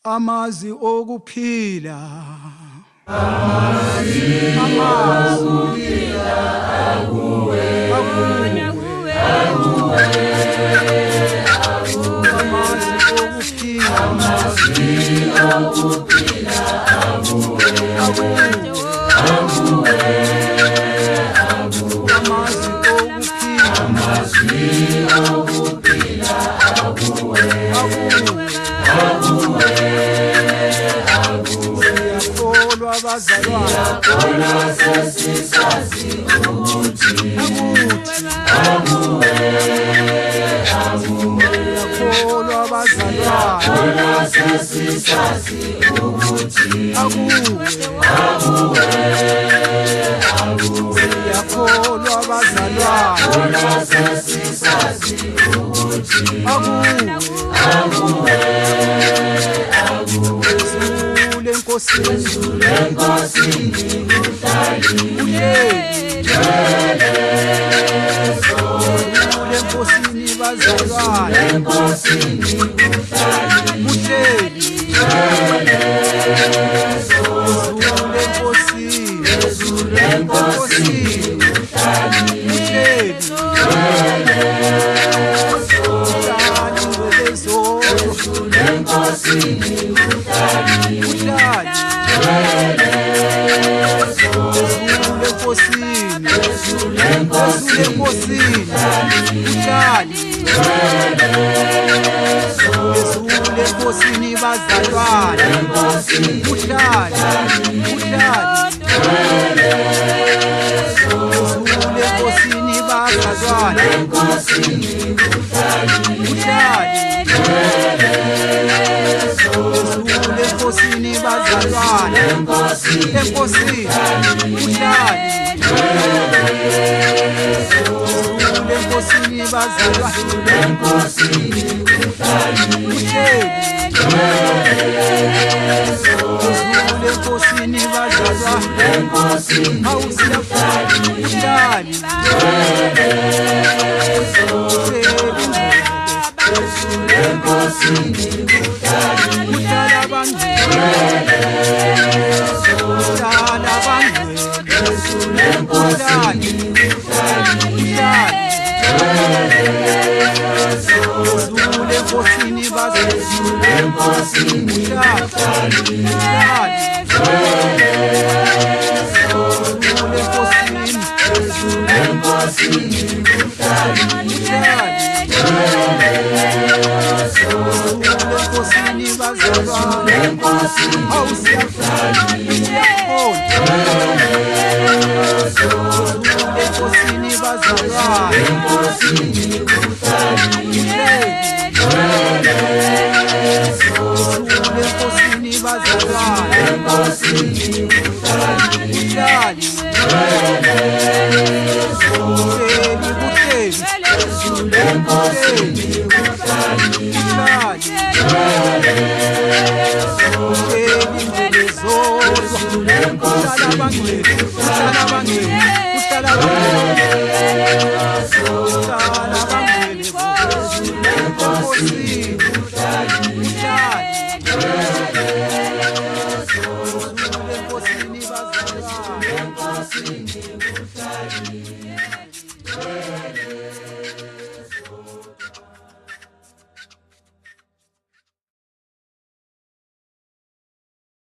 Amazi okuphila Siyakholwa sesisazi ukuthi siyakholwa sesisazi ukuthi siyakholwa bazalwane sesisazi ukuthi Enkosini Enkosini bazalwane Enkosini Muhleli Enkosini bazalwane uhlali Enkosini bazalwane Enkosini bazalwane Enkosini uhlali Enkosini bazalwane Enkosini Enkosini bazalwane awusiyafani uhlali Enkosini uhlala bangcwele uhlala bangcwele uhlali Enkosini bazalwane Enkosini Enkosini